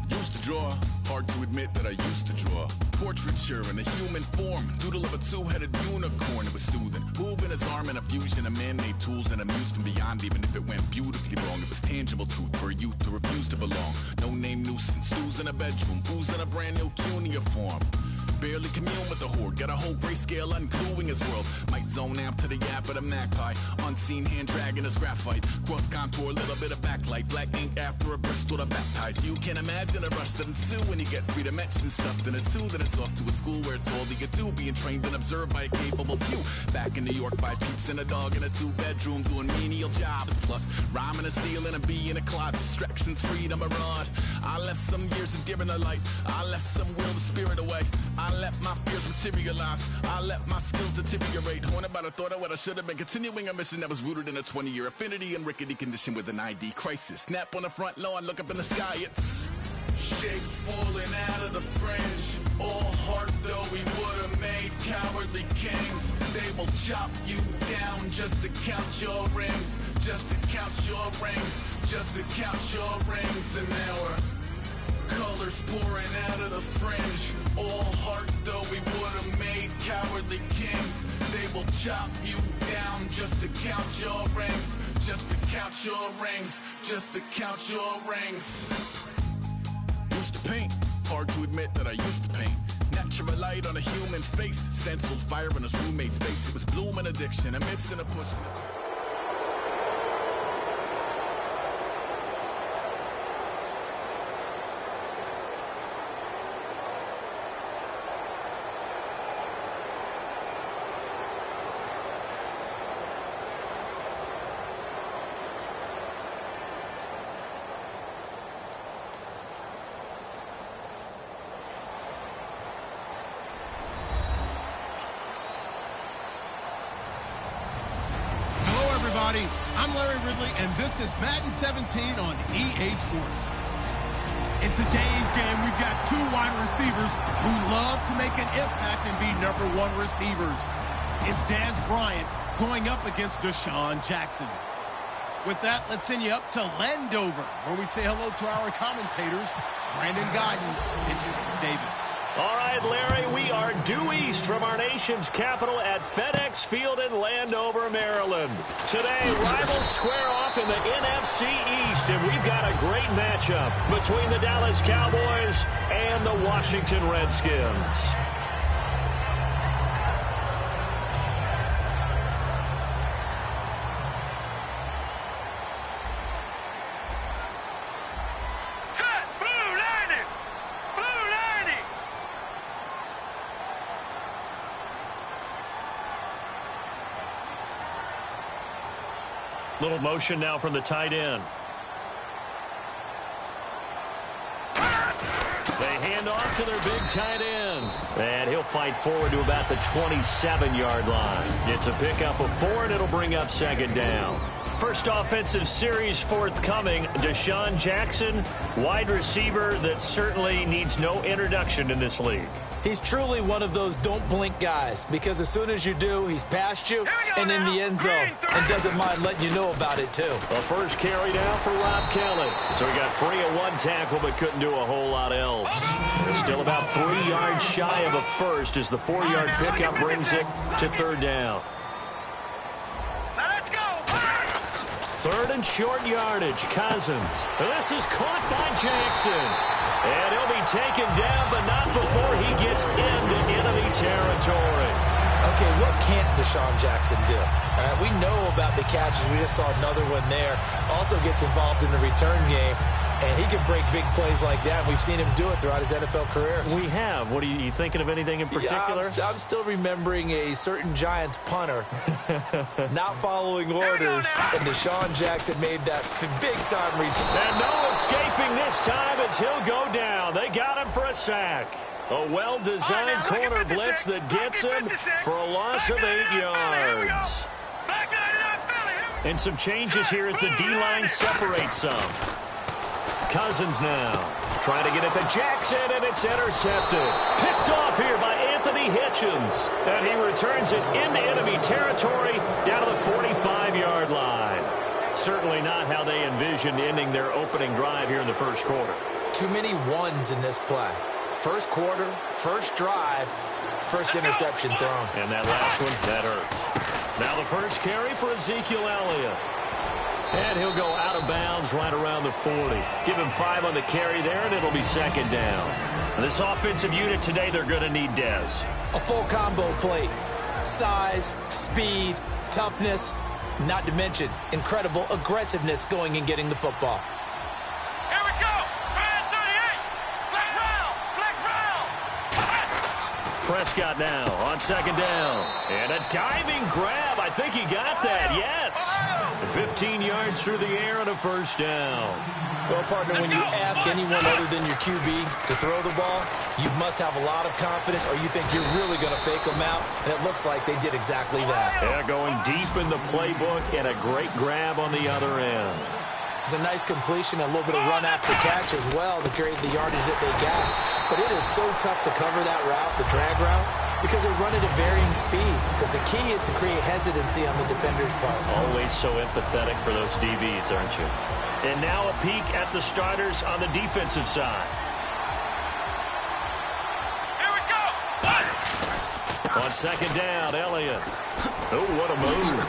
Used to draw, hard to admit that I used to draw. Portraiture in a human form, doodle of a two-headed unicorn. It was soothing, moving his arm in a fusion of man-made tools and amused from beyond. Even if it went beautifully wrong, it was tangible truth for a youth who refused to belong. No-name nuisance, stews in a bedroom, booze in a brand new cuneiform. Barely commune with the horde, got a whole grayscale ungluing his world. Might zone out to the yap of the magpie, unseen hand dragging his graphite. Cross contour, little bit of backlight, black ink after a Bristol to baptize. You can imagine a rush that ensue when you get 3 dimensions stuffed in a 2. Then it's off to a school where it's all you get to, being trained and observed by a capable few. Back in New York by peeps and a dog in a 2-bedroom doing menial jobs. Plus rhyming and stealing and being a clod, distractions, freedom, a rod. I left some years of giving a light, I left some will, the spirit away. I let my fears materialize, I let my skills deteriorate. Haunted by the thought of what I should have been, continuing a mission that was rooted in a 20-year affinity and rickety condition with an ID crisis. Snap on the front lawn, look up in the sky, it's shapes falling out of the fringe. All heart though we would have made cowardly kings. They will chop you down just to count your rings, just to count your rings, just to count your rings. And now we're colors pouring out of the fringe. All heart though we would have made cowardly kings. They will chop you down just to count your rings, just to count your rings, just to count your rings. Used to paint, hard to admit that I used to paint. Natural light on a human face, stenciled fire in his roommate's face. It was blooming addiction, a missing a push. I'm Larry Ridley, and this is Madden 17 on EA Sports. In today's game, we've got 2 wide receivers who love to make an impact and be #1 receivers. It's Dez Bryant going up against Deshaun Jackson. With that, let's send you up to Landover, where we say hello to our commentators, Brandon Godden and James Davis. All right, Larry, we are due east from our nation's capital at FedEx Field in Landover, Maryland. Today, rivals square off in the NFC East, and we've got a great matchup between the Dallas Cowboys and the Washington Redskins. Little motion now from the tight end. They hand off to their big tight end. And he'll fight forward to about the 27-yard line. It's a pickup of 4, and it'll bring up 2nd down. First offensive series forthcoming. Deshaun Jackson, wide receiver that certainly needs no introduction in this league. He's truly one of those don't blink guys, because as soon as you do, he's past you and in the end zone, and doesn't mind letting you know about it too. The first carry down for Rob Kelly. So he got free of 1 tackle but couldn't do a whole lot else. They're still about 3 yards shy of a first as the 4-yard pickup brings it to 3rd down. Let's go! 3rd and short yardage. Cousins. This is caught by Jackson. And he'll be taken down, but not before he gets into enemy territory. Okay, what can't Deshaun Jackson do? All right, we know about the catches. We just saw another one there. Also gets involved in the return game, and he can break big plays like that. We've seen him do it throughout his NFL career. We have. What are you thinking of anything in particular? Yeah, I'm still remembering a certain Giants punter not following orders, and Deshaun Jackson made that big-time return. And no escaping this time as he'll go down. They got him for a sack. A well-designed corner blitz that gets him for a loss of 8 yards. And some changes here as the D-line separates some. Cousins now trying to get it to Jackson, and it's intercepted. Picked off here by Anthony Hitchens. And he returns it into enemy territory down to the 45-yard line. Certainly not how they envisioned ending their opening drive here in the first quarter. Too many ones in this play. First quarter, first drive, first interception thrown. And that last one, that hurts. Now the first carry for Ezekiel Elliott. And he'll go out of bounds right around the 40. Give him 5 on the carry there, and it'll be second down. And this offensive unit today, they're going to need Dez. A full combo plate. Size, speed, toughness, not to mention incredible aggressiveness going and getting the football. Here we go. Man 38. Flex round. Prescott now on second down. And a diving grab. I think he got that. Yes. 15 yards through the air and a first down. Well, partner, when you ask anyone other than your QB to throw the ball, you must have a lot of confidence or you think you're really going to fake them out, and it looks like they did exactly that. Yeah, going deep in the playbook and a great grab on the other end. It's a nice completion, a little bit of run after catch as well to create the yardage that they got. But it is so tough to cover that route, the drag route, because they run it at varying speeds, because the key is to create hesitancy on the defender's part. Always so empathetic for those DBs, aren't you? And now a peek at the starters on the defensive side. Here we go. On second down, Elliott. Oh, what a move.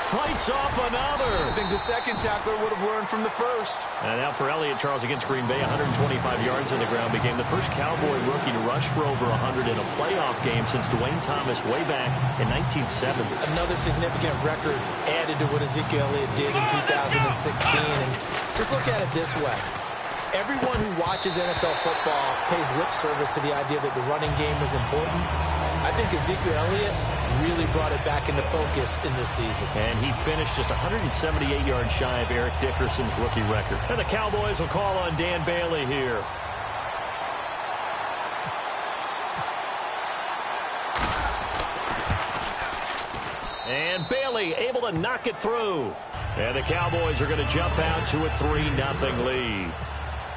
Fights off another. I think the second tackler would have learned from the first. And now for Elliott, Charles, against Green Bay, 125 yards on the ground. Became the first Cowboy rookie to rush for over 100 in a playoff game since Dwayne Thomas way back in 1970. Another significant record added to what Ezekiel Elliott did in 2016. And just look at it this way. Everyone who watches NFL football pays lip service to the idea that the running game is important. I think Ezekiel Elliott really brought it back into focus in this season. And he finished just 178 yards shy of Eric Dickerson's rookie record. And the Cowboys will call on Dan Bailey here. And Bailey able to knock it through. And the Cowboys are going to jump out to a 3-0 lead.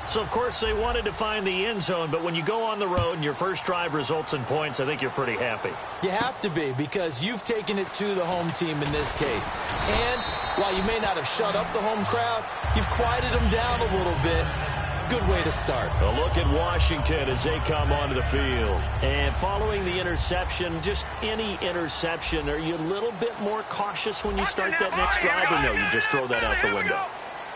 So, of course, they wanted to find the end zone, but when you go on the road and your first drive results in points, I think you're pretty happy. You have to be, because you've taken it to the home team in this case. And while you may not have shut up the home crowd, you've quieted them down a little bit. Good way to start. A look at Washington as they come onto the field. And following the interception, just any interception, are you a little bit more cautious when you start that next drive, or no, you just throw that out the window?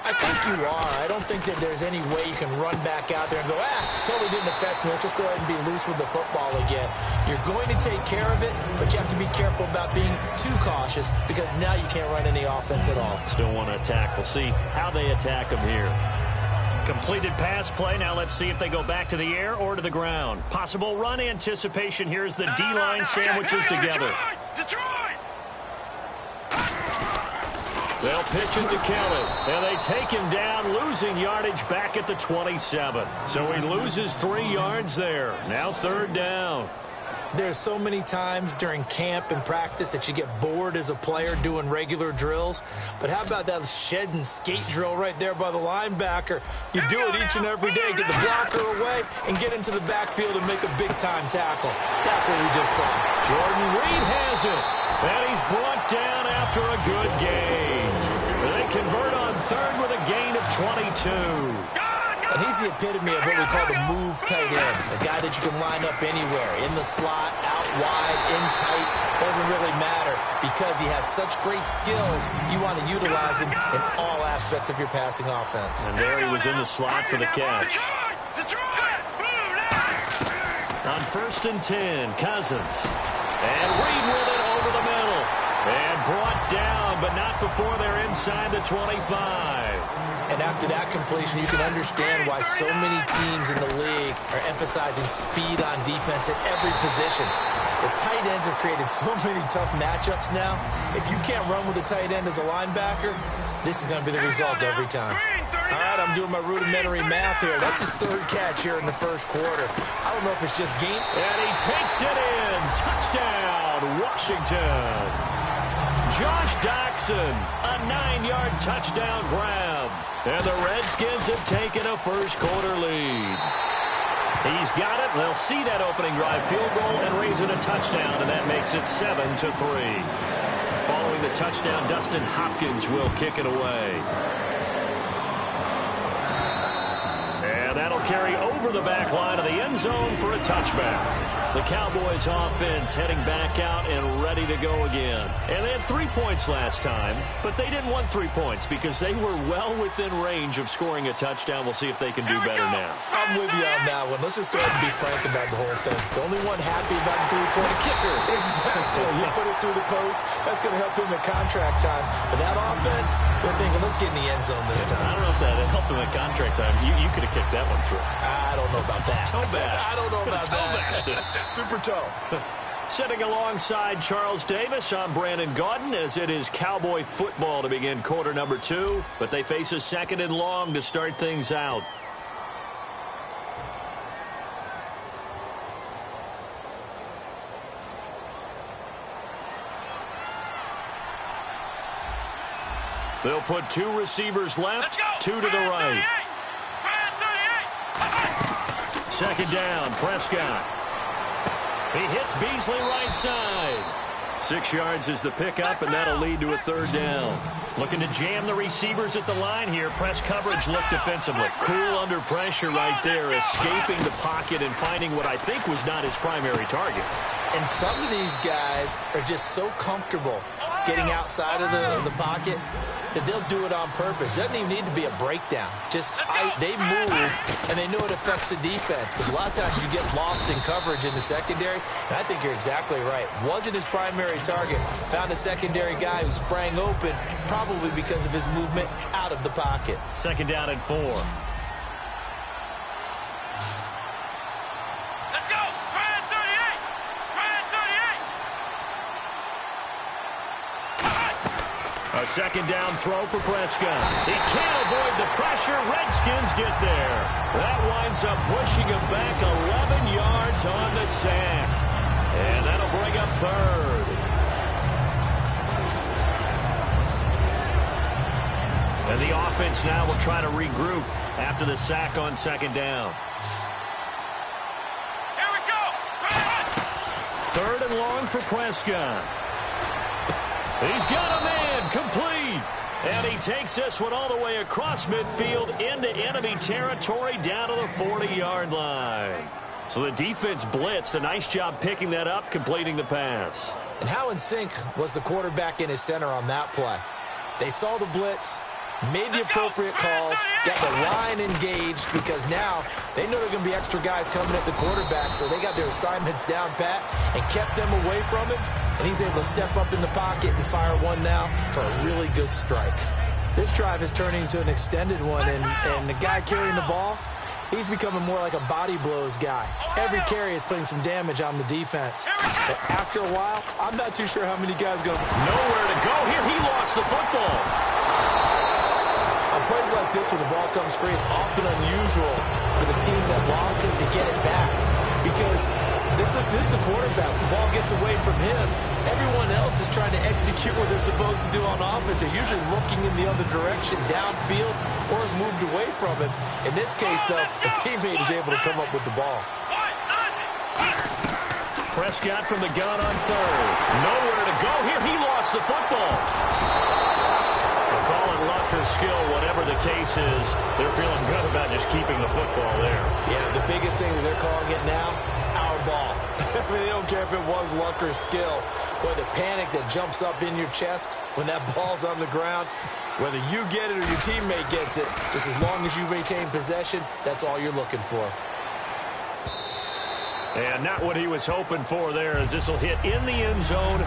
I think you are. I don't think that there's any way you can run back out there and go, totally didn't affect me. Let's just go ahead and be loose with the football again. You're going to take care of it, but you have to be careful about being too cautious because now you can't run any offense at all. Still want to attack. We'll see how they attack them here. Completed pass play. Now let's see if they go back to the air or to the ground. Possible run anticipation. Here's the D-line sandwiches together. Detroit! They'll pitch it to Kelly, and they take him down, losing yardage back at the 27. So he loses 3 yards there. Now third down. There's so many times during camp and practice that you get bored as a player doing regular drills. But how about that shed and skate drill right there by the linebacker? You do it each and every day. Get the blocker away and get into the backfield and make a big-time tackle. That's what we just saw. Jordan Reed has it, and he's brought down after a good gain. They convert on third with a gain of 22. And he's the epitome of what we call the move tight end. A guy that you can line up anywhere, in the slot, out wide, in tight. Doesn't really matter because he has such great skills. You want to utilize him in all aspects of your passing offense. And there he was in the slot for the catch. On 1st and 10, Cousins. And Reed with it over the middle. And brought down, but not before they're inside the 25. And after that completion, you can understand why so many teams in the league are emphasizing speed on defense at every position. The tight ends have created so many tough matchups now. If you can't run with a tight end as a linebacker, this is going to be the result every time. All right, I'm doing my rudimentary math here. That's his 3rd catch here in the first quarter. I don't know if it's just game. And he takes it in. Touchdown, Washington. Josh Doxson, a 9-yard touchdown grab. And the Redskins have taken a first quarter lead. He's got it. They'll see that opening drive field goal and raise it a touchdown, and that makes it 7-3. Following the touchdown. Dustin Hopkins will kick it away. And that'll carry over the back line of the end zone for a touchback. The Cowboys offense heading back out and ready to go again. And they had 3 points last time, but they didn't want 3 points because they were well within range of scoring a touchdown. We'll see if they can do better now. I'm with you on that one. Let's just go ahead and be frank about the whole thing. The only one happy about the 3-point kicker. Exactly. You put it through the post. That's going to help him at contract time. But that offense, they're thinking, let's get in the end zone this time. I don't know if that helped him at contract time. You could have kicked that one through. I don't know about that. Toe bash. I don't know about that. Super toe. Sitting alongside Charles Davis, I'm Brandon Gaudin, as it is Cowboy football to begin quarter number 2. But they face a 2nd and long to start things out. They'll put 2 receivers left, 2 to the right. 2nd down, Prescott. He hits Beasley right side. 6 yards is the pickup, and that'll lead to a 3rd down. Looking to jam the receivers at the line here. Press coverage look defensively. Cool under pressure right there, escaping the pocket and finding what I think was not his primary target. And some of these guys are just so comfortable getting outside of the pocket that they'll do it on purpose. It doesn't even need to be a breakdown. Just they move, and they know it affects the defense. Because a lot of times you get lost in coverage in the secondary, and I think you're exactly right. Wasn't his primary target. Found a secondary guy who sprang open, probably because of his movement out of the pocket. 2nd down and 4. A 2nd down throw for Prescott. He can't avoid the pressure. Redskins get there. That winds up pushing him back 11 yards on the sack. And that'll bring up 3rd. And the offense now will try to regroup after the sack on 2nd down. Here we go. 3rd and long for Prescott. He's got a man, complete. And he takes this one all the way across midfield into enemy territory down to the 40-yard line. So the defense blitzed. A nice job picking that up, completing the pass. And how in sync was the quarterback in his center on that play? They saw the blitz, made the appropriate calls, got the line engaged because now they know there are going to be extra guys coming at the quarterback, so they got their assignments down pat and kept them away from him. And he's able to step up in the pocket and fire one now for a really good strike. This drive is turning into an extended one, and the guy carrying the ball, he's becoming more like a body blows guy. Every carry is putting some damage on the defense. So after a while, I'm not too sure how many guys go. Nowhere to go here. He lost the football. On plays like this, when the ball comes free, it's often unusual for the team that lost it to get it back. Because this is a quarterback. The ball gets away from him. Everyone else is trying to execute what they're supposed to do on offense. They're usually looking in the other direction, downfield, or moved away from it. In this case, though, a teammate is able to come up with the ball. Prescott from the gun on 3rd. Nowhere to go here. He lost the football. They'll call it luck or skill, whatever the case is. They're feeling good about just keeping the football there. Yeah, the biggest thing that they're calling it now, our ball. I mean, they don't care if it was luck or skill. Boy, the panic that jumps up in your chest when that ball's on the ground, whether you get it or your teammate gets it, just as long as you retain possession, that's all you're looking for. And not what he was hoping for there, as this will hit in the end zone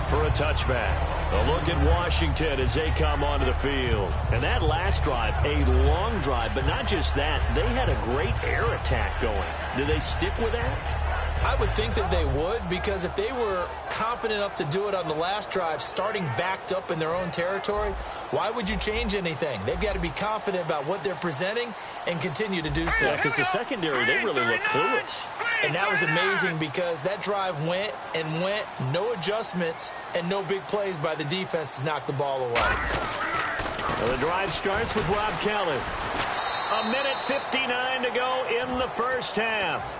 for a touchback. A look at Washington as they come onto the field. And that last drive, a long drive, but not just that. They had a great air attack going. Do they stick with that? I would think that they would, because if they were confident enough to do it on the last drive, starting backed up in their own territory, why would you change anything? They've got to be confident about what they're presenting and continue to do so. Yeah, because the secondary, they really look clueless. And that was amazing because that drive went and went, no adjustments, and no big plays by the defense to knock the ball away. Well, the drive starts with Rob Kelly. 1:59 to go in the first half.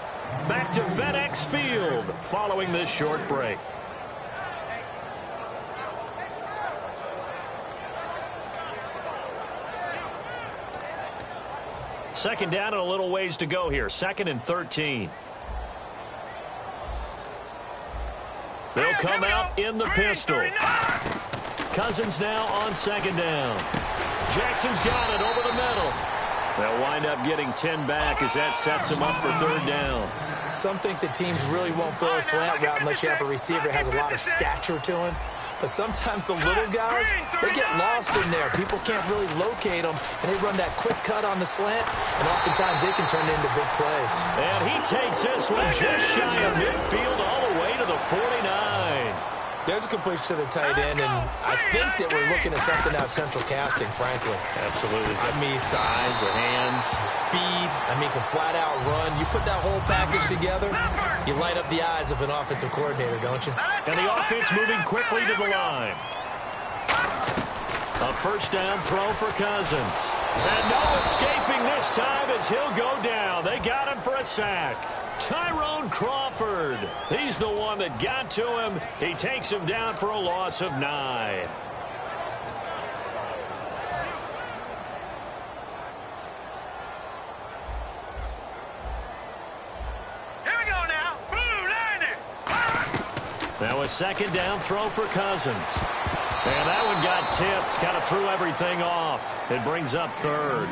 Back to FedEx Field following this short break. Second down and a little ways to go here. 2nd and 13. They'll come out in the pistol. Cousins now on 2nd down. Jackson's got it over the middle. They'll wind up getting 10 back as that sets them up for 3rd down. Some think the teams really won't throw a slant route unless you have a receiver that has a lot of stature to him. But sometimes the little guys, they get lost in there. People can't really locate them, and they run that quick cut on the slant, and oftentimes they can turn it into big plays. And he takes this one just shy of midfield all the way to the 49. There's a completion to the tight end, and I think that we're looking at something out of central casting, frankly. Absolutely. I mean, size, the hands, speed. I mean, can flat out run. You put that whole package together, you light up the eyes of an offensive coordinator, don't you? And the offense moving quickly to the line. A 1st down throw for Cousins. And no escaping this time as he'll go down. They got him for a sack. Tyrone Crawford. He's the one that got to him. He takes him down for a loss of 9. Here we go now. Blue line it. Now a 2nd down throw for Cousins. And that one got tipped. Kind of threw everything off. It brings up 3rd.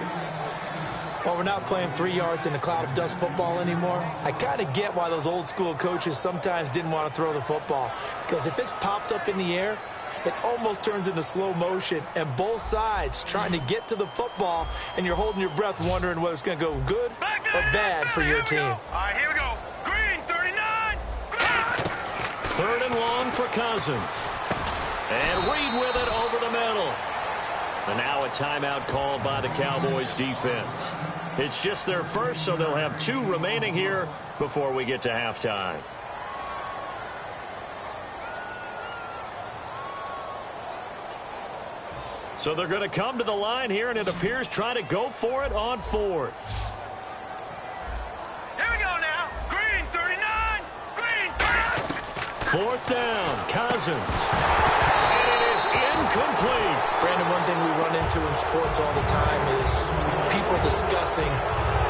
Well, we're not playing 3 yards in a cloud of dust football anymore. I kind of get why those old school coaches sometimes didn't want to throw the football. Because if it's popped up in the air, it almost turns into slow motion. And both sides trying to get to the football, and you're holding your breath wondering whether it's going to go good or bad for your team. All right, here we go. Green, 39. Green. 3rd and long for Cousins. And Reed with it over the middle. And now a timeout called by the Cowboys defense. It's just their first, so they'll have 2 remaining here before we get to halftime. So they're going to come to the line here, and it appears try to go for it on 4th. Here we go now. Green, 39. Green. 4th down, Cousins. And it is incomplete. Brandon, one thing we run into in sports all the time is people discussing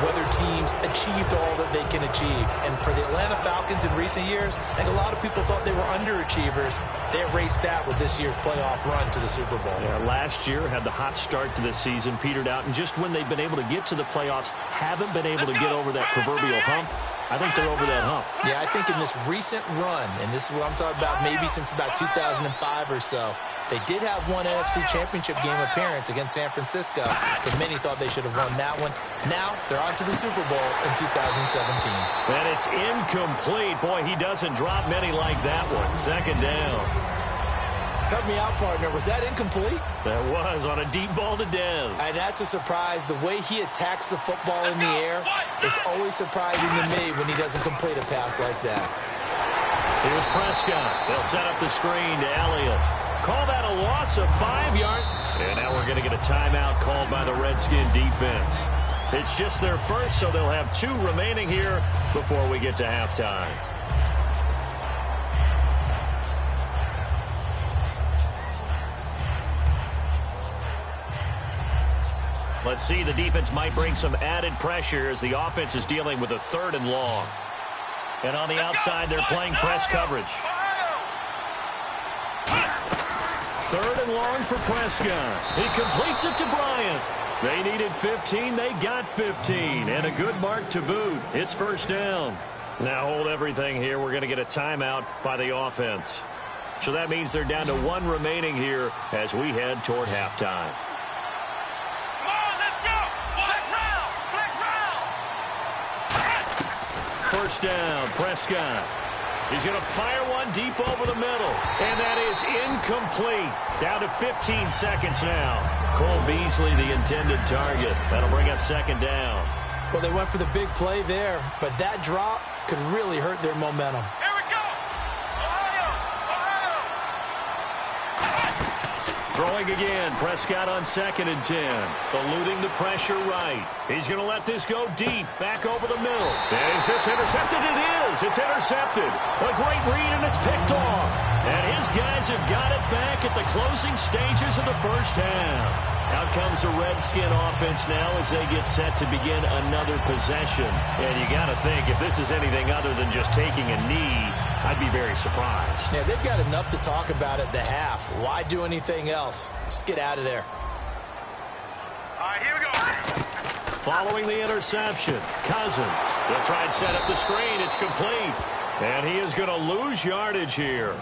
whether teams achieved all that they can achieve. And for the Atlanta Falcons in recent years, I think a lot of people thought they were underachievers. They erased that with this year's playoff run to the Super Bowl. Yeah, last year had the hot start to the season, petered out, and just when they've been able to get to the playoffs, haven't been able to get over that proverbial hump. I think they're over that hump. Yeah, I think in this recent run, and this is what I'm talking about maybe since about 2005 or so, they did have one NFC Championship game appearance against San Francisco, but many thought they should have won that one. Now, they're on to the Super Bowl in 2017. And it's incomplete. Boy, he doesn't drop many like that one. 2nd down. Help me out, partner. Was that incomplete? That was on a deep ball to Dez. And that's a surprise. The way he attacks the football in the air, it's always surprising to me when he doesn't complete a pass like that. Here's Prescott. They'll set up the screen to Elliott. Call that a loss of 5 yards. And now we're going to get a timeout called by the Redskin defense. It's just their first, so they'll have 2 remaining here before we get to halftime. Let's see, the defense might bring some added pressure as the offense is dealing with a 3rd and long. And on the outside, they're playing press coverage. 3rd and long for Prescott. He completes it to Bryant. They needed 15. They got 15. And a good mark to boot. It's 1st down. Now hold everything here. We're going to get a timeout by the offense. So that means they're down to 1 remaining here as we head toward halftime. Come on, let's go. Flex round. 1st down, Prescott. He's going to fire one deep over the middle. And that is incomplete. Down to 15 seconds now. Cole Beasley, the intended target. That'll bring up 2nd down. Well, they went for the big play there, but that drop could really hurt their momentum. Here we go. Ohio. Throwing again. Prescott on 2nd and 10. Eluding the pressure right. He's going to let this go deep. Back over the middle. Is this intercepted? It is. It's intercepted. A great read, and it's picked off. And his guys have got it back at the closing stages of the 1st half. Out comes the Redskin offense now as they get set to begin another possession. And you got to think, if this is anything other than just taking a knee, I'd be very surprised. Yeah, they've got enough to talk about at the half. Why do anything else? Just get out of there. All right, here we go. Following the interception, Cousins. They'll try and set up the screen. It's complete. And he is going to lose yardage here.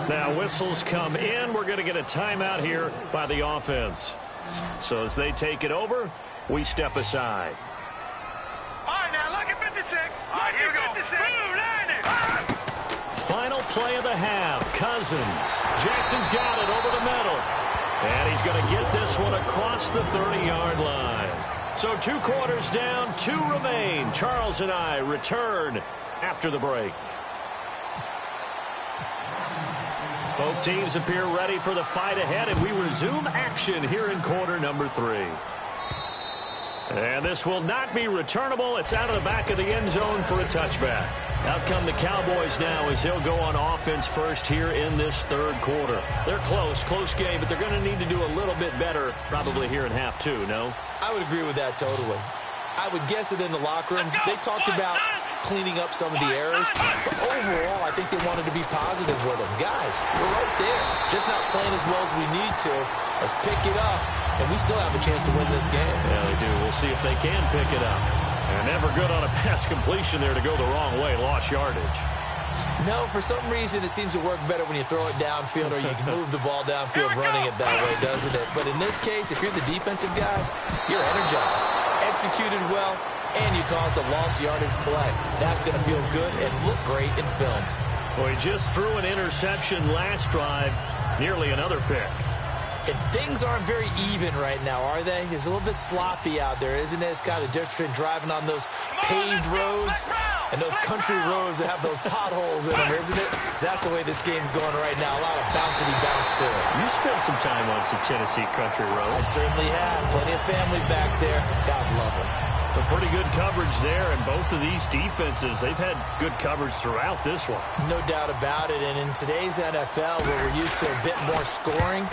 Now, whistles come in. We're going to get a timeout here by the offense. So as they take it over, we step aside. All right, now look at 56. All right, here we go. 56. Blue, 90. Final play of the half. Cousins. Jackson's got it over the middle. And he's going to get this one across the 30-yard line. So 2 quarters down, 2 remain. Charles and I return after the break. Both teams appear ready for the fight ahead, and we resume action here in quarter number 3. And this will not be returnable. It's out of the back of the end zone for a touchback. Out come the Cowboys now as they'll go on offense first here in this third quarter. They're close game, but they're going to need to do a little bit better probably here in half 2, no? I would agree with that totally. I would guess it in the locker room. They talked about cleaning up some of the errors, but overall, I think they wanted to be positive with them. Guys, we're right there, just not playing as well as we need to. Let's pick it up, and we still have a chance to win this game. Yeah, they do. We'll see if they can pick it up. And never good on a pass completion there to go the wrong way. Lost yardage. No, for some reason, it seems to work better when you throw it downfield or you can move the ball downfield running it that way, doesn't it? But in this case, if you're the defensive guys, you're energized, executed well, and you caused a lost yardage play. That's going to feel good and look great in film. Well, he just threw an interception last drive, nearly another pick. And things aren't very even right now, are they? It's a little bit sloppy out there, isn't it? It's kind of different between driving on those paved roads and those country roads that have those potholes in them, isn't it? That's the way this game's going right now. A lot of bouncy bounce to it. You spent some time on some Tennessee country roads. I certainly have. Plenty of family back there. God love them. Some pretty good coverage there, and both of these defenses, they've had good coverage throughout this one. No doubt about it, and in today's NFL, where we're used to a bit more scoring,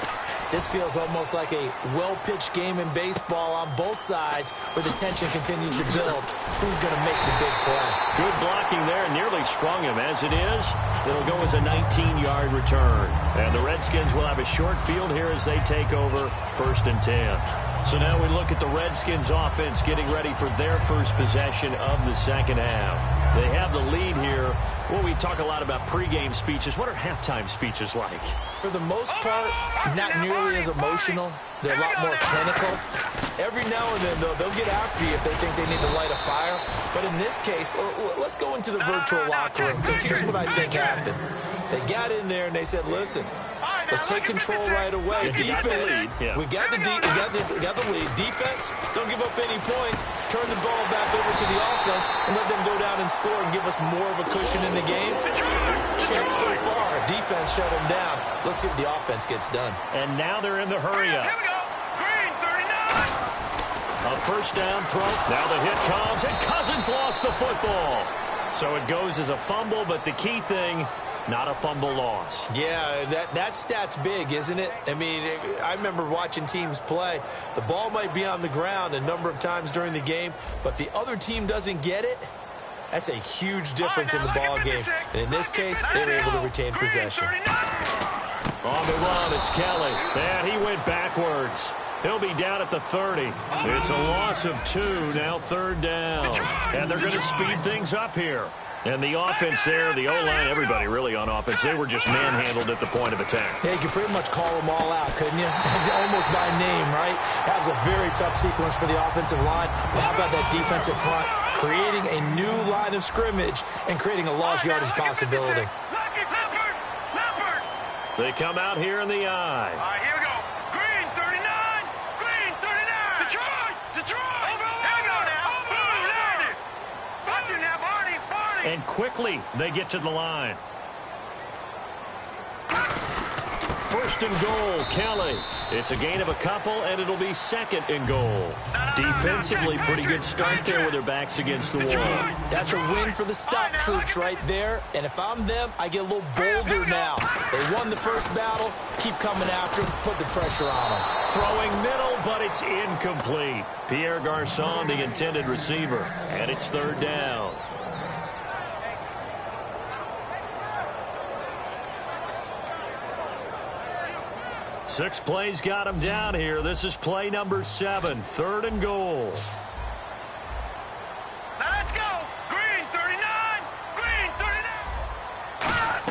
this feels almost like a well-pitched game in baseball on both sides where the tension continues to build. Who's going to make the big play? Good blocking there, nearly sprung him. As it is, it'll go as a 19-yard return. And the Redskins will have a short field here as they take over 1st and 10. So now we look at the Redskins offense getting ready for their first possession of the second half. They have the lead here. Well, we talk a lot about pregame speeches. What are halftime speeches like? For the most part, not nearly as emotional. They're a lot more clinical. Every now and then, though, they'll get after you if they think they need to light a fire. But in this case, let's go into the virtual locker room, because here's what I think happened. They got in there and they said, listen, let's take control right away. Defense, we got the lead. Defense, don't give up any points. Turn the ball back over to the offense and let them go down and score and give us more of a cushion in the game. Check so far. Defense shut them down. Let's see if the offense gets done. And now they're in the hurry up. Here we go. Green, 39. A first down throw. Now the hit comes, and Cousins lost the football. So it goes as a fumble, but the key thing, not a fumble loss. Yeah, that stat's big, isn't it? I mean, I remember watching teams play. The ball might be on the ground a number of times during the game, but the other team doesn't get it. That's a huge difference in the ball game. And in this case, they were able to retain possession. On the run, it's Kelly. And he went backwards. He'll be down at the 30. It's a loss of 2, now 3rd down. And they're going to speed things up here. And the offense there, the O-line, everybody really on offense, they were just manhandled at the point of attack. Yeah, you could pretty much call them all out, couldn't you? Almost by name, right? That was a very tough sequence for the offensive line. But how about that defensive front? Creating a new line of scrimmage and creating a lost yardage possibility. They come out here in the eye. All right, here we go. Green, 39. Green, 39. Detroit. Here we go now. Blue, 90. Watch it now, Barney. And quickly, they get to the line. first and goal, Kelly. It's a gain of a couple, and it'll be second and goal. Defensively, pretty good start there with their backs against the wall. That's a win for the stop troops right there. And if I'm them, I get a little bolder now. They won the first battle. Keep coming after them. Put the pressure on them. Throwing middle, but it's incomplete. Pierre Garçon, the intended receiver. And it's third down. Six plays got him down here. This is play number 7, third and goal. Now let's go. Green 39. Green 39.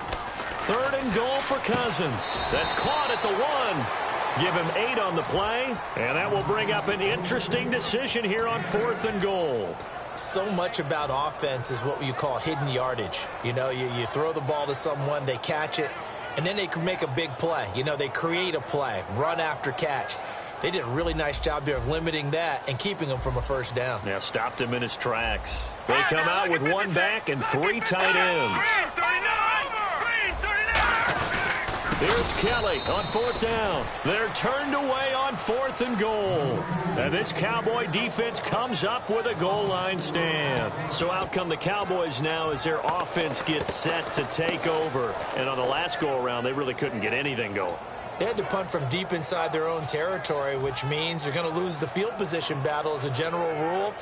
Third and goal for Cousins. That's caught at the 1. Give him 8 on the play, and that will bring up an interesting decision here on fourth and goal. So much about offense is what you call hidden yardage. You know, you throw the ball to someone, they catch it, and then they can make a big play. You know, they create a play, run after catch. They did a really nice job there of limiting that and keeping him from a first down. Yeah, stopped him in his tracks. They come out with 1 back and 3 tight ends. Here's Kelly on fourth down. They're turned away on fourth and goal. And this Cowboy defense comes up with a goal line stand. So out come the Cowboys now as their offense gets set to take over. And on the last go-around, they really couldn't get anything going. They had to punt from deep inside their own territory, which means they're going to lose the field position battle as a general rule.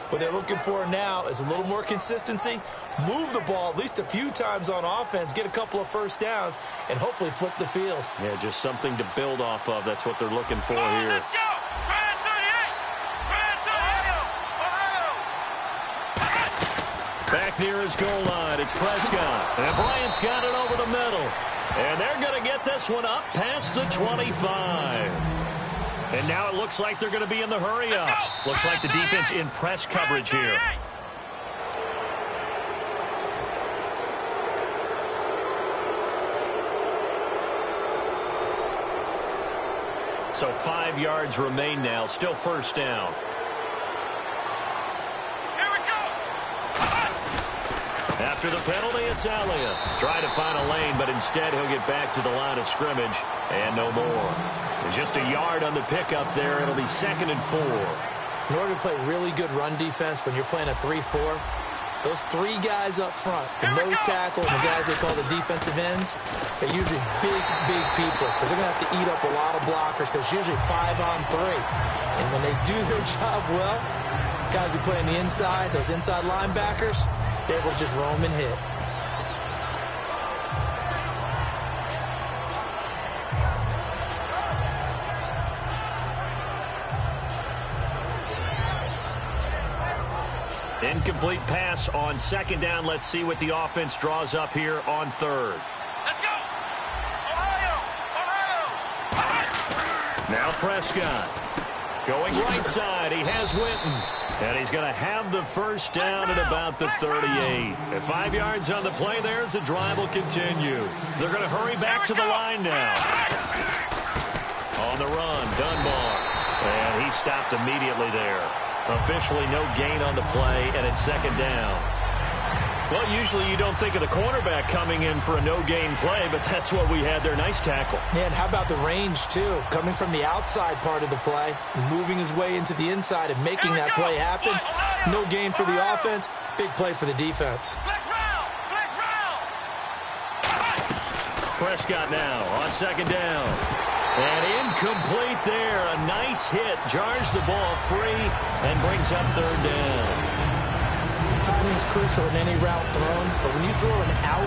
What they're looking for now is a little more consistency, move the ball at least a few times on offense, get a couple of first downs, and hopefully flip the field. Yeah, just something to build off of. That's what they're looking for here. Back near his goal line, it's Prescott. And Bryant's got it over the middle. And they're going to get this one up past the 25. And now it looks like they're going to be in the hurry-up. Looks like the defense in press coverage here. So 5 yards remain now. Still first down. Here we go. After the penalty, it's Elliott. Trying to find a lane, but instead he'll get back to the line of scrimmage and no more. And just a yard on the pickup there. It'll be second and 4. In order to play really good run defense when you're playing a 3-4, those 3 guys up front, the nose tackle and the guys they call the defensive ends, they're usually big people because they're going to have to eat up a lot of blockers because it's usually 5-on-3. And when they do their job well, guys who play on the inside, those inside linebackers, they're able to just roam and hit. Incomplete pass on second down. Let's see what the offense draws up here on third. Let's go. Ohio. Now Prescott. Going right side. He has Winton. And he's going to have the first down at about the 38. At 5 yards on the play there as the drive will continue. They're going to hurry back to the line now. On the run, Dunbar. And he stopped immediately there. Officially no gain on the play, and it's second down. Well, usually you don't think of the cornerback coming in for a no-gain play, but that's what we had there. Nice tackle. Yeah, and how about the range, too? Coming from the outside part of the play, moving his way into the inside and making that play happen. No gain for the offense, big play for the defense. Prescott now on second down. And incomplete there. A nice hit. Jars the ball free and brings up third down. Timing is crucial in any route thrown, but when you throw an out,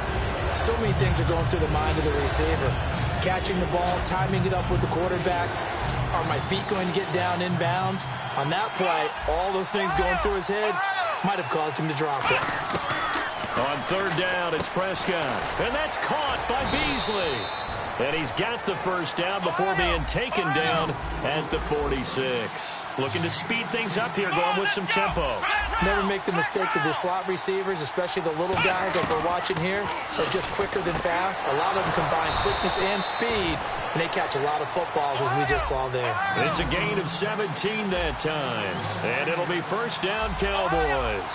so many things are going through the mind of the receiver. Catching the ball, timing it up with the quarterback. Are my feet going to get down in bounds? On that play, all those things going through his head might have caused him to drop it. On third down, it's Prescott. And that's caught by Beasley. And he's got the first down before being taken down at the 46. Looking to speed things up here, going with some tempo. Never make the mistake that the slot receivers, especially the little guys like we're watching here, are just quicker than fast. A lot of them combine quickness and speed, and they catch a lot of footballs, as we just saw there. It's a gain of 17 that time. And it'll be first down, Cowboys.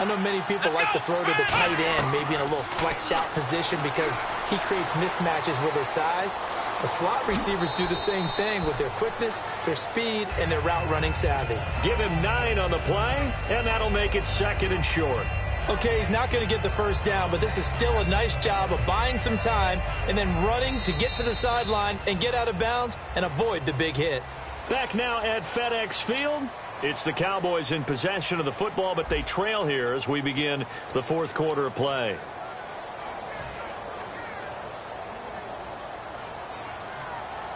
I know many people like to throw to the tight end, maybe in a little flexed out position because he creates mismatches with his size. The slot receivers do the same thing with their quickness, their speed, and their route running savvy. Give him 9 on the play, and that'll make it 2nd and short. Okay, he's not going to get the first down, but this is still a nice job of buying some time and then running to get to the sideline and get out of bounds and avoid the big hit. Back now at FedEx Field. It's the Cowboys in possession of the football, but they trail here as we begin the 4th quarter of play.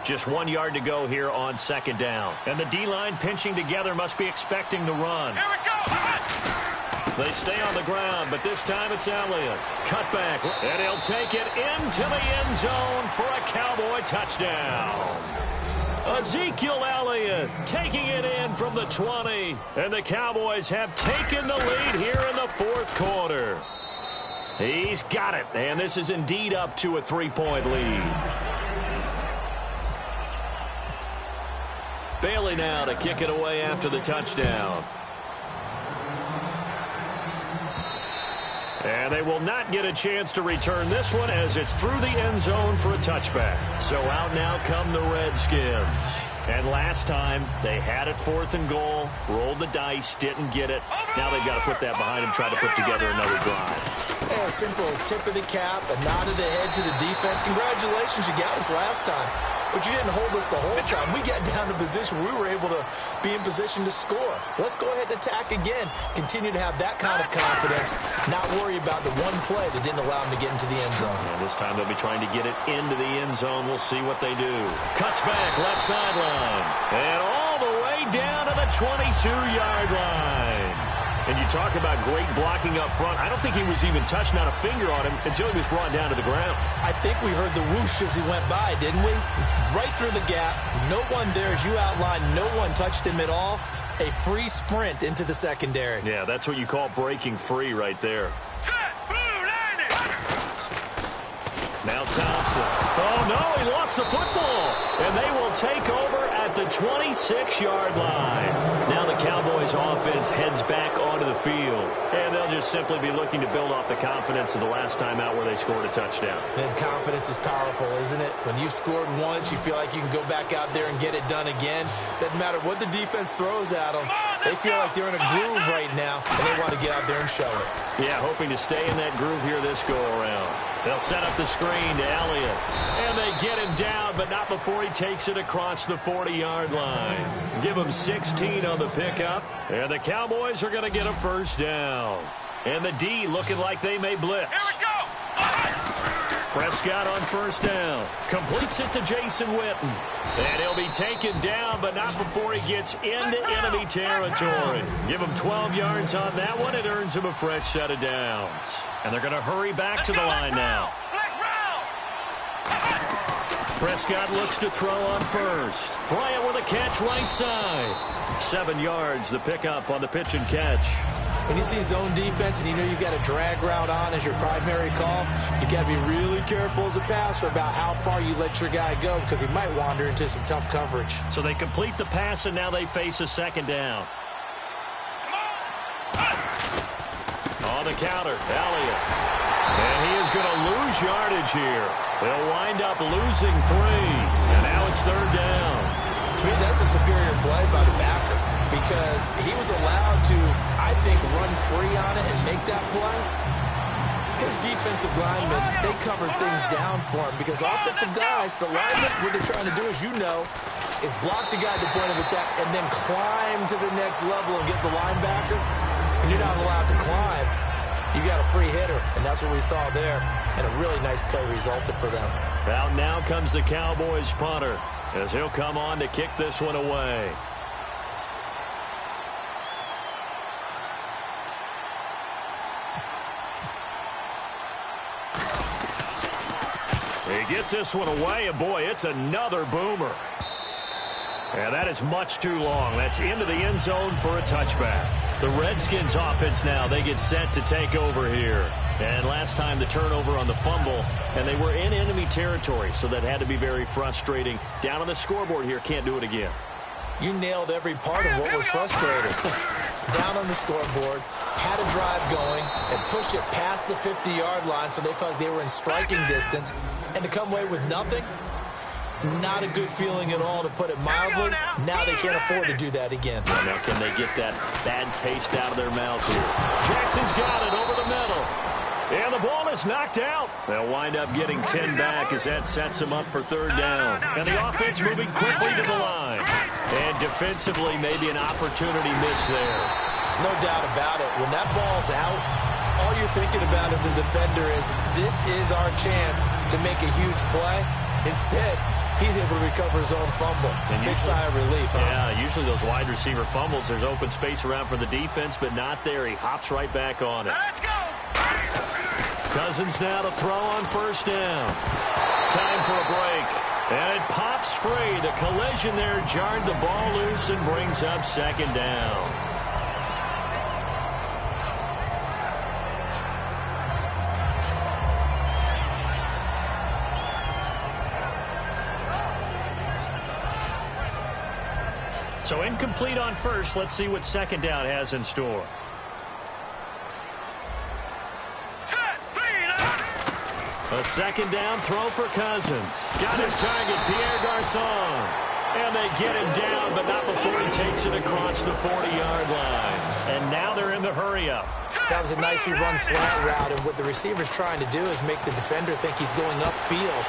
Just 1 yard to go here on 2nd down. And the D-line pinching together must be expecting the run. Here we go. They stay on the ground, but this time it's Elliott. Cut back, and he'll take it into the end zone for a Cowboy touchdown. Ezekiel Elliott taking it in from the 20. And the Cowboys have taken the lead here in the 4th quarter. He's got it, and this is indeed up to a 3-point lead. Bailey now to kick it away after the touchdown. And they will not get a chance to return this one as it's through the end zone for a touchback. So out now come the Redskins. And last time they had it 4th and goal, rolled the dice, didn't get it. Now they've got to put that behind them, try to put together another drive. A simple tip of the cap, a nod of the head to the defense. Congratulations, you got us last time. But you didn't hold us the whole time. We got down to position where we were able to be in position to score. Let's go ahead and attack again. Continue to have that kind of confidence. Not worry about the one play that didn't allow them to get into the end zone. And this time they'll be trying to get it into the end zone. We'll see what they do. Cuts back, left sideline. And all the way down to the 22-yard line. And you talk about great blocking up front. I don't think he was even touched, not a finger on him, until he was brought down to the ground. I think we heard the whoosh as he went by, didn't we? Right through the gap. No one there, as you outlined. No one touched him at all. A free sprint into the secondary. Yeah, that's what you call breaking free right there. Now Thompson. Oh, no, he lost the football. And they will take over at the 26-yard line. Now the Cowboys offense heads back onto the field. And they'll just simply be looking to build off the confidence of the last time out where they scored a touchdown. And confidence is powerful, isn't it? When you've scored once, you feel like you can go back out there and get it done again. Doesn't matter what the defense throws at them. They feel like they're in a groove right now, and they want to get out there and show it. Yeah, hoping to stay in that groove here this go-around. They'll set up the screen to Elliott. And they get him down, but not before he takes it across the 40-yard line. Give him 16 on the pickup. And the Cowboys are going to get a first down. And the D looking like they may blitz. Here we go. Prescott on first down. Completes it to Jason Witten. And he'll be taken down, but not before he gets into enemy territory. Give him 12 yards on that one. It earns him a fresh set of downs. And they're going to hurry back to the line now. Prescott looks to throw on first. Bryant with a catch right side. 7 yards, the pickup on the pitch and catch. When you see zone defense and you know you've got a drag route on as your primary call, you've got to be really careful as a passer about how far you let your guy go because he might wander into some tough coverage. So they complete the pass, and now they face a second down. On the counter, Elliott. And he is going to lose yardage here. They'll wind up losing 3. And now it's third down. To me, that's a superior play by the backer because he was allowed to, I think, run free on it and make that play. His defensive linemen, they covered things down for him because offensive guys, the linemen, what they're trying to do, as you know, is block the guy at the point of attack and then climb to the next level and get the linebacker. And you're not allowed to climb. You got a free hitter, and that's what we saw there. And a really nice play resulted for them. Out now comes the Cowboys punter as he'll come on to kick this one away. He gets this one away, and boy, it's another boomer. And that is much too long. That's into the end zone for a touchback. The Redskins offense now, they get set to take over here. And last time the turnover on the fumble, and they were in enemy territory, so that had to be very frustrating. Down on the scoreboard here, can't do it again. You nailed every part of what was frustrating. Down on the scoreboard, had a drive going and pushed it past the 50-yard line so they felt like they were in striking distance, and to come away with nothing, not a good feeling at all, to put it mildly. Now they can't afford to do that again. Well, now can they get that bad taste out of their mouth here? Jackson's got it over the middle. And the ball is knocked out. They'll wind up getting 10 back as that sets them up for third down. And the offense moving quickly to the line. And defensively, maybe an opportunity miss there. No doubt about it. When that ball's out, all you're thinking about as a defender is, this is our chance to make a huge play. Instead, he's able to recover his own fumble. Big sigh of relief, huh? Yeah, usually those wide receiver fumbles, there's open space around for the defense, but not there. He hops right back on it. Let's go. Cousins now to throw on first down. Time for a break. And it pops free. The collision there jarred the ball loose and brings up second down. So incomplete on first. Let's see what second down has in store. A second down throw for Cousins. Got his target, Pierre Garçon. And they get him down, but not before he takes it across the 40-yard line. And now they're in the hurry-up. That was a nicely run slant route, and what the receiver's trying to do is make the defender think he's going upfield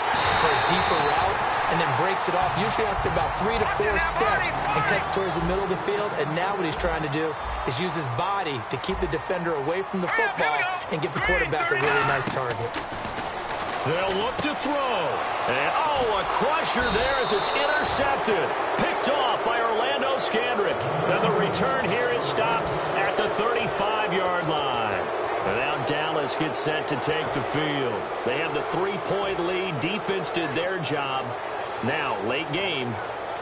for a deeper route, and then breaks it off, usually after about 3 to 4 steps, and cuts towards the middle of the field. And now what he's trying to do is use his body to keep the defender away from the football and give the quarterback a really nice target. They'll look to throw. And, a crusher there as it's intercepted. Picked off by Orlando Scandrick. And the return here is stopped at the 35-yard line. And now Dallas gets set to take the field. They have the 3-point lead. Defense did their job. Now, late game.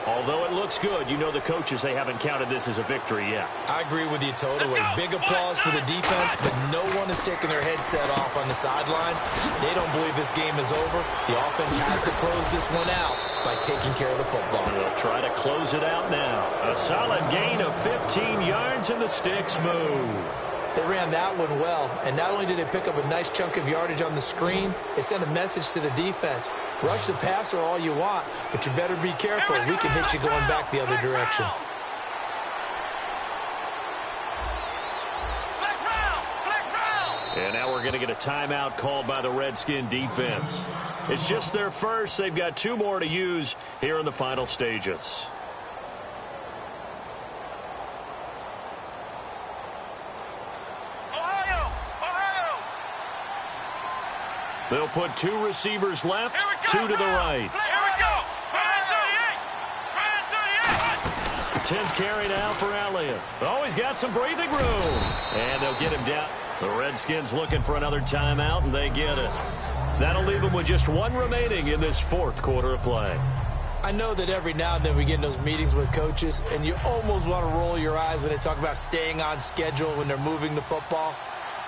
Although it looks good, you know the coaches, they haven't counted this as a victory yet. I agree with you totally. Big applause for the defense, but no one is taking their headset off on the sidelines. They don't believe this game is over. The offense has to close this one out by taking care of the football. They'll try to close it out now. A solid gain of 15 yards and the sticks move. They ran that one well, and not only did they pick up a nice chunk of yardage on the screen, they sent a message to the defense. Rush the passer all you want, but you better be careful. We can hit you going back the other direction. And now we're going to get a timeout called by the Redskin defense. It's just their first. They've got 2 more to use here in the final stages. They'll put 2 receivers left, 2 to the right. Here we go. 10th carry now for Elliott. Oh, he's got some breathing room. And they'll get him down. The Redskins looking for another timeout, and they get it. That'll leave them with just 1 remaining in this 4th quarter of play. I know that every now and then we get in those meetings with coaches, and you almost want to roll your eyes when they talk about staying on schedule when they're moving the football.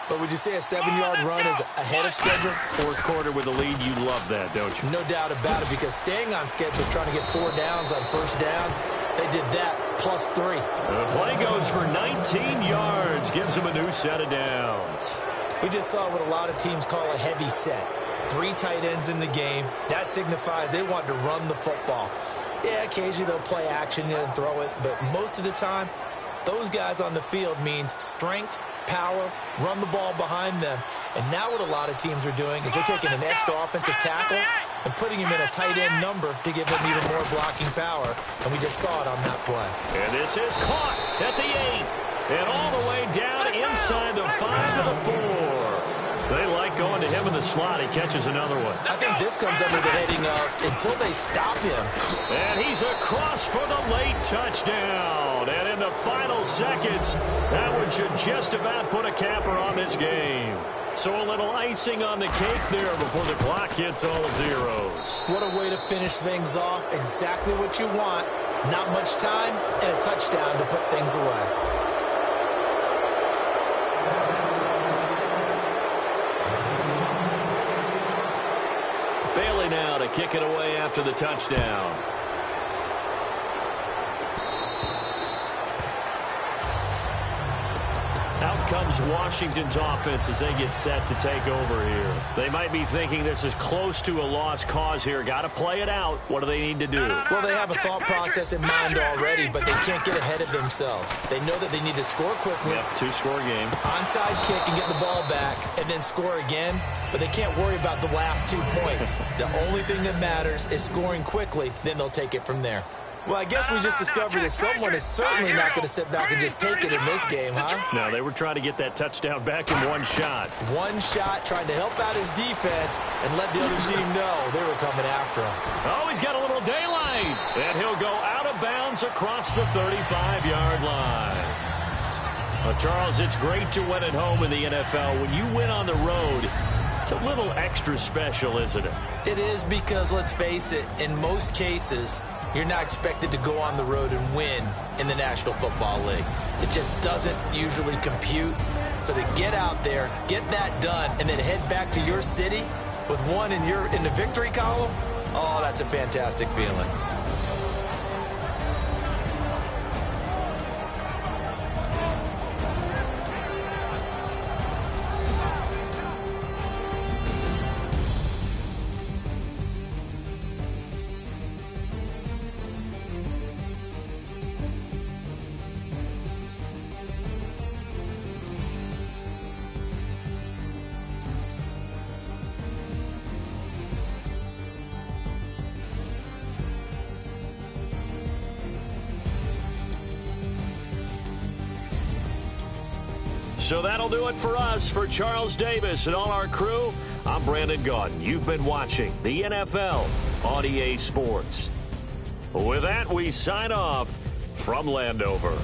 But would you say a 7-yard run is ahead of schedule? 4th quarter with a lead, you love that, don't you? No doubt about it, because staying on schedule, trying to get 4 downs on first down, they did that, plus 3. The play goes for 19 yards, gives them a new set of downs. We just saw what a lot of teams call a heavy set. 3 tight ends in the game. That signifies they want to run the football. Yeah, occasionally they'll play action and throw it, but most of the time, those guys on the field means strength, power, run the ball behind them. And now what a lot of teams are doing is they're taking an extra offensive tackle and putting him in a tight end number to give him even more blocking power. And we just saw it on that play. And this is caught at the 8. And all the way down inside the 5 to the 4. They like going to him in the slot. He catches another one. I think this comes under the heading of until they stop him. And he's across for the late touchdown. And in the final seconds, that one should just about put a capper on this game. So a little icing on the cake there before the clock hits all zeros. What a way to finish things off. Exactly what you want. Not much time and a touchdown to put things away. Bailey now to kick it away after the touchdown. Out comes Washington's offense as they get set to take over here. They might be thinking this is close to a lost cause here. Got to play it out. What do they need to do? Well, they have a thought process in mind already, but they can't get ahead of themselves. They know that they need to score quickly. Yep, 2-score game. Onside kick and get the ball back and then score again, but they can't worry about the last 2 points. The only thing that matters is scoring quickly, then they'll take it from there. Well, I guess we just discovered that someone is certainly not going to sit back and just take it in this game, huh? No, they were trying to get that touchdown back in one shot. One shot, trying to help out his defense and let the other team know they were coming after him. Oh, he's got a little daylight. And he'll go out of bounds across the 35-yard line. Well, Charles, it's great to win at home in the NFL. When you win on the road, it's a little extra special, isn't it? It is because, let's face it, in most cases, you're not expected to go on the road and win in the National Football League. It just doesn't usually compute. So to get out there, get that done, and then head back to your city with one in the victory column, oh, that's a fantastic feeling. So that'll do it for us. For Charles Davis and all our crew, I'm Brandon Gaudin. You've been watching the NFL on EA Sports. With that, we sign off from Landover.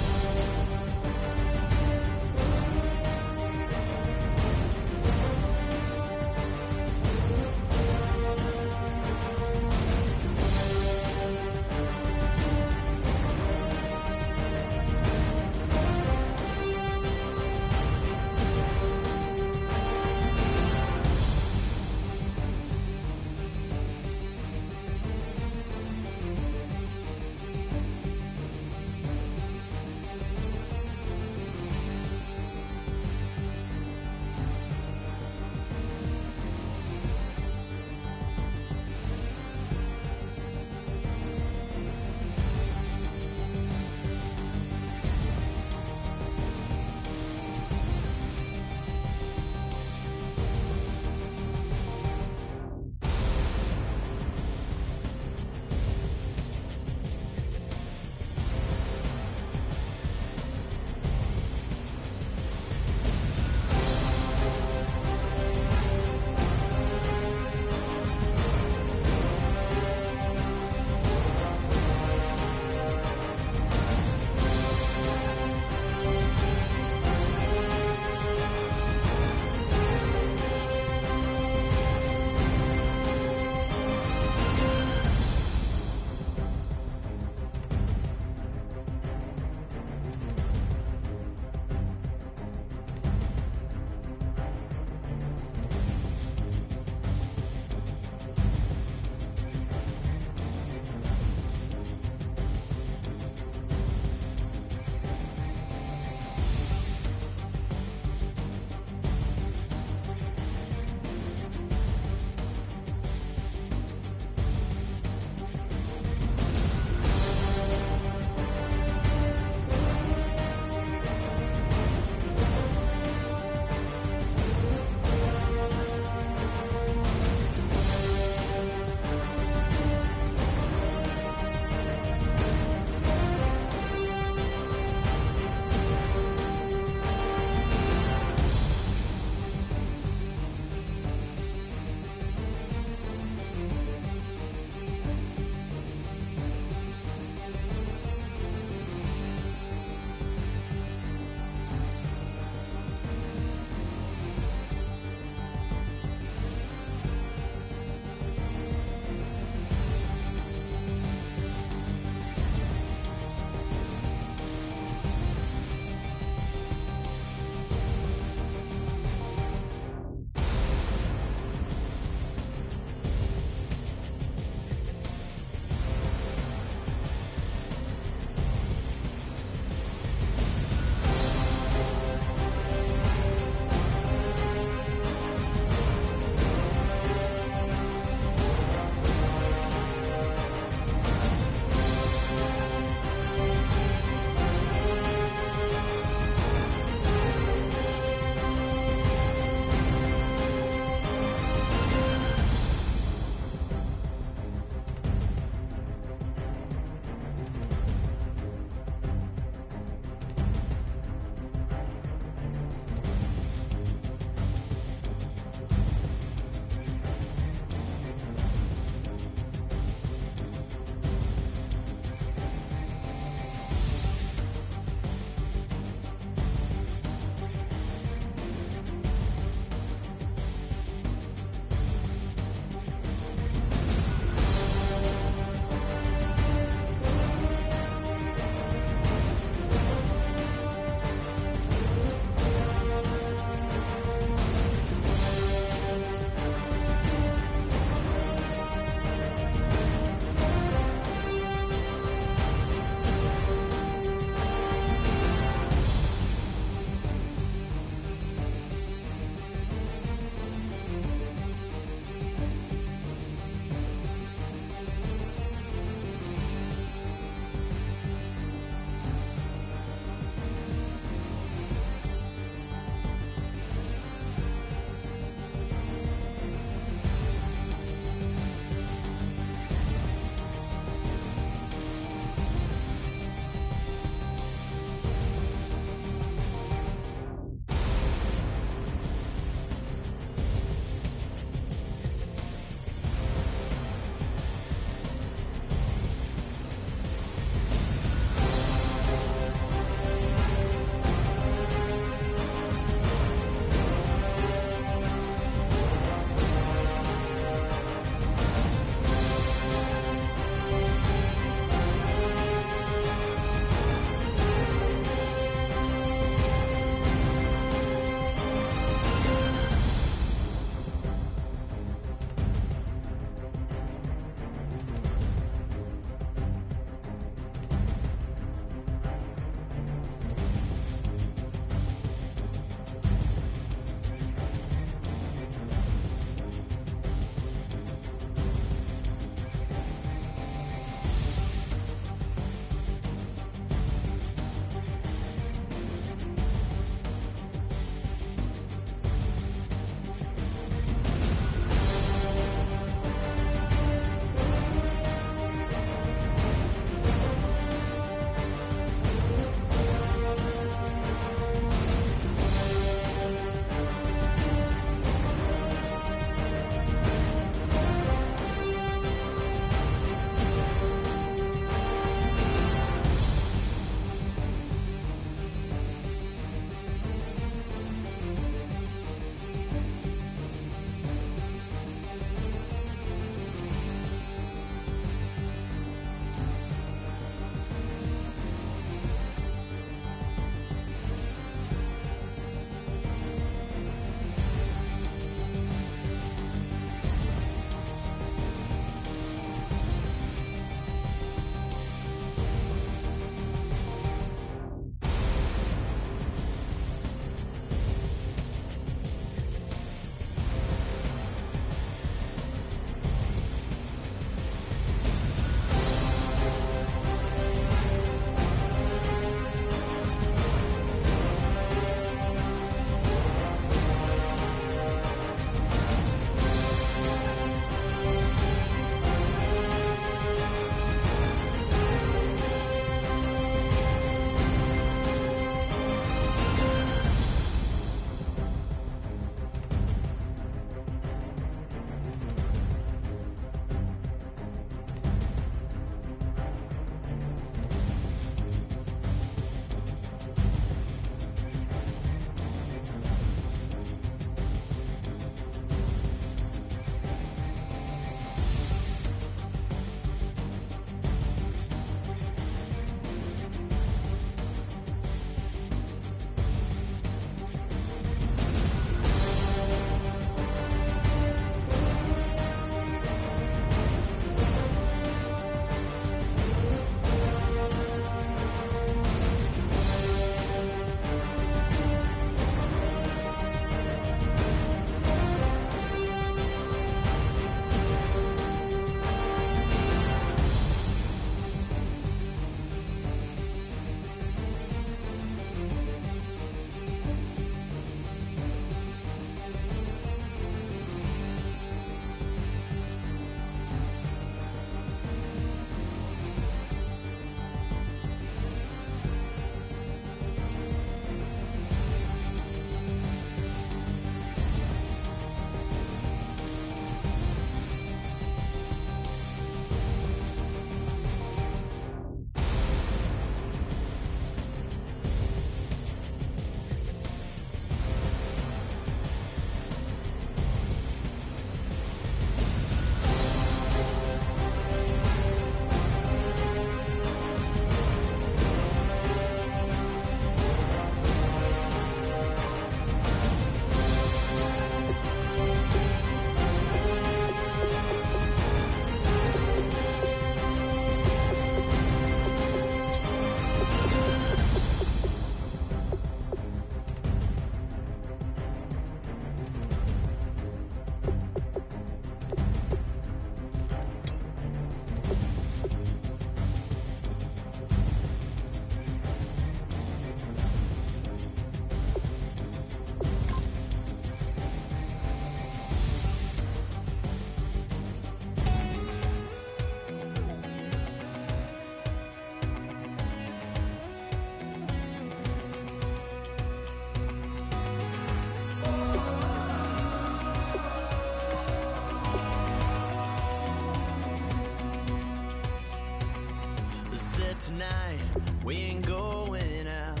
But tonight, we ain't going out.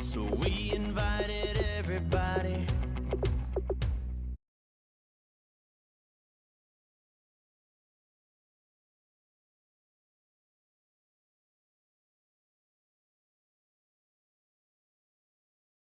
So we invited everybody